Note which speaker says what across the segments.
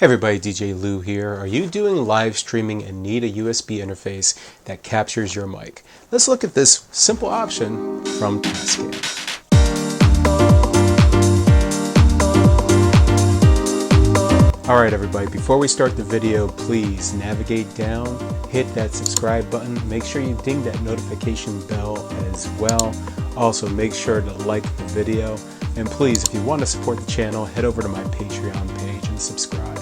Speaker 1: Hey everybody, DJ Lou here. Are you doing live streaming and need a USB interface that captures your mic? Let's look at this simple option from Tascam. Alright everybody, before we start the video, please navigate down, hit that subscribe button, make sure you ding that notification bell as well. Also make sure to like the video, and please, if you want to support the channel, head over to my Patreon page and subscribe.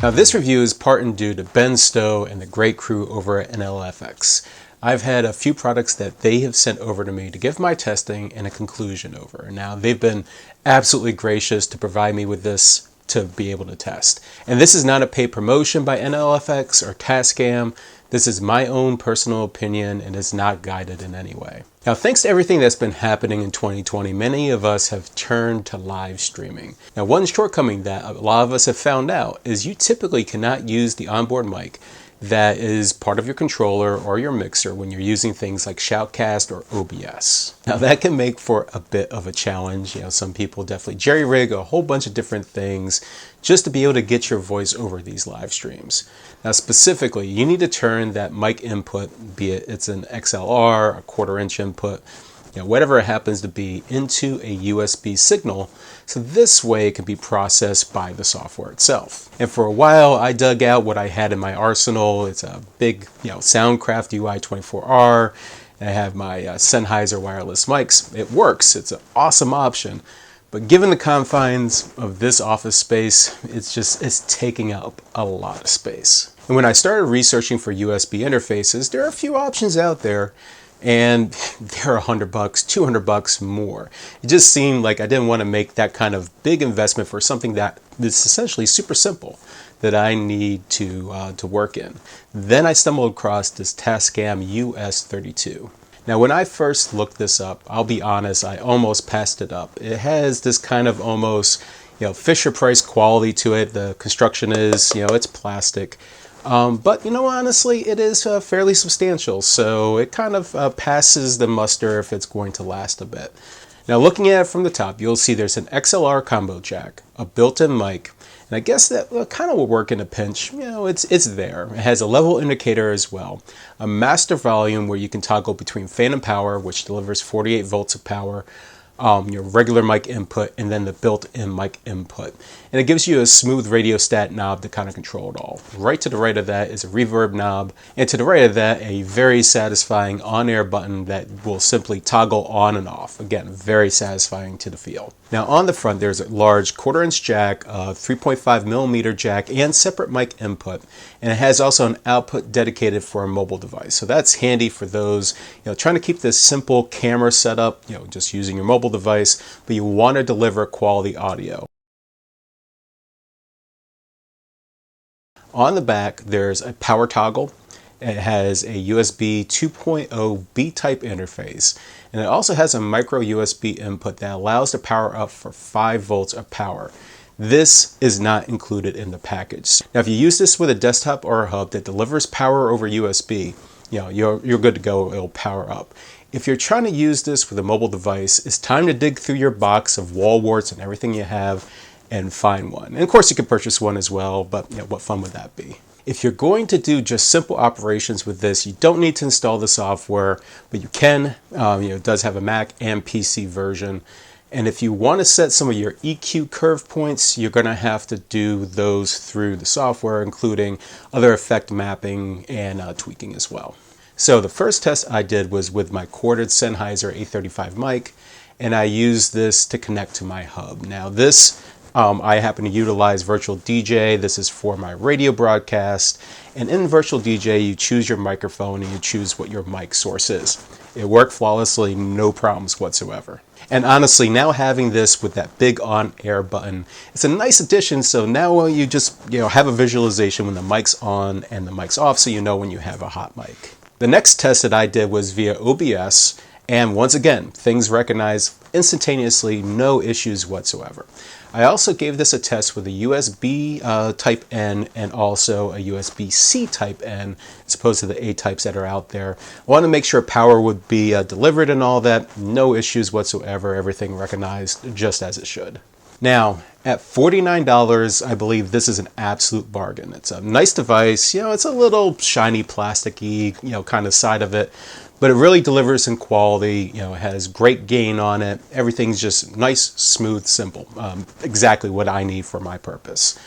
Speaker 1: Now this review is part and due to Ben Stowe and the great crew over at NLFX. I've had a few products that they have sent over to me to give my testing and a conclusion over. Now they've been absolutely gracious to provide me with this to be able to test. And this is not a paid promotion by NLFX or Tascam. This is my own personal opinion and is not guided in any way. Now, thanks to everything that's been happening in 2020, many of us have turned to live streaming. Now, one shortcoming that a lot of us have found out is you typically cannot use the onboard mic that is part of your controller or your mixer when you're using things like Shoutcast or OBS. Now that can make for a bit of a challenge. You know, some people definitely jerry-rig a whole bunch of different things just to be able to get your voice over these live streams. Now specifically, you need to turn that mic input, be it it's an XLR, a 1/4 inch input, you know, whatever it happens to be, into a USB signal, so this way it can be processed by the software itself. And for a while I dug out what I had in my arsenal. It's a big, Soundcraft UI-24R, and I have my Sennheiser wireless mics. It works, it's an awesome option, but given the confines of this office space, it's taking up a lot of space. And when I started researching for USB interfaces, there are a few options out there, and they're $100, $200 more. It just seemed like I didn't want to make that kind of big investment for something that is essentially super simple that I need to work in. Then I stumbled across this Tascam US-32. Now when I first looked this up, I'll be honest, I almost passed it up. It has this kind of almost Fisher-Price quality to it. The construction is, it's plastic. But honestly, it is fairly substantial, so it kind of passes the muster if it's going to last a bit. Now looking at it from the top, you'll see there's an XLR combo jack, a built-in mic, and I guess that kind of will work in a pinch. It's there. It has a level indicator as well, a master volume where you can toggle between phantom power, which delivers 48 volts of power, your regular mic input, and then the built-in mic input. And it gives you a smooth radio stat knob to kind of control it all. Right to the right of that is a reverb knob, and to the right of that, a very satisfying on-air button that will simply toggle on and off. Again, very satisfying to the feel. Now on the front, there's a large 1/4 inch jack, a 3.5mm jack, and separate mic input. And it has also an output dedicated for a mobile device. So that's handy for those, trying to keep this simple camera setup, just using your mobile device, but you want to deliver quality audio. On the back, there's a power toggle. It has a USB 2.0 B-type interface, and it also has a micro USB input that allows to power up for 5 volts of power. This is not included in the package. Now if you use this with a desktop or a hub that delivers power over USB, you're good to go, it'll power up. If you're trying to use this with a mobile device, it's time to dig through your box of wall warts and everything you have and find one. And of course you can purchase one as well, but what fun would that be? If you're going to do just simple operations with this, you don't need to install the software, but you can. It does have a Mac and PC version. And if you want to set some of your EQ curve points, you're going to have to do those through the software, including other effect mapping and tweaking as well. So the first test I did was with my corded Sennheiser A35 mic, and I used this to connect to my hub. Now this, I happen to utilize Virtual DJ. This is for my radio broadcast. And in Virtual DJ, you choose your microphone and you choose what your mic source is. It worked flawlessly, no problems whatsoever. And honestly, now having this with that big on-air button, it's a nice addition. So now you just have a visualization when the mic's on and the mic's off, so you know when you have a hot mic. The next test that I did was via OBS, and once again, things recognized instantaneously, no issues whatsoever. I also gave this a test with a USB type N and also a USB-C type N, as opposed to the A types that are out there. I wanted to make sure power would be delivered and all that. No issues whatsoever, everything recognized just as it should. Now, at $49, I believe this is an absolute bargain. It's a nice device. You know, it's a little shiny, plasticky, you know, kind of side of it, but it really delivers in quality. You know, it has great gain on it. Everything's just nice, smooth, simple. Exactly what I need for my purpose.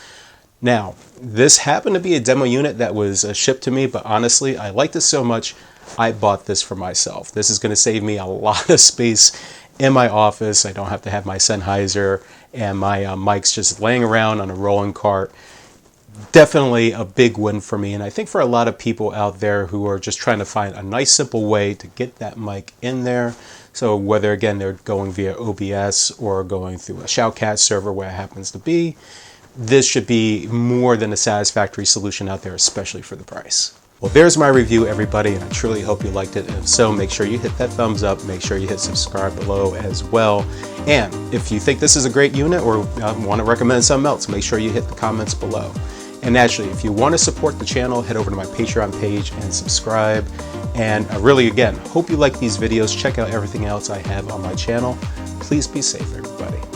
Speaker 1: Now, this happened to be a demo unit that was shipped to me, but honestly, I like this so much, I bought this for myself. This is going to save me a lot of space in my office. I don't have to have my Sennheiser and my mics just laying around on a rolling cart. Definitely a big win for me, and I think for a lot of people out there who are just trying to find a nice simple way to get that mic in there. So whether again they're going via OBS or going through a Shoutcast server where it happens to be, this should be more than a satisfactory solution out there, especially for the price. Well, there's my review, everybody, and I truly hope you liked it. And if so, make sure you hit that thumbs up. Make sure you hit subscribe below as well. And if you think this is a great unit or want to recommend something else, make sure you hit the comments below. And actually, if you want to support the channel, head over to my Patreon page and subscribe. And I really, again, hope you like these videos. Check out everything else I have on my channel. Please be safe, everybody.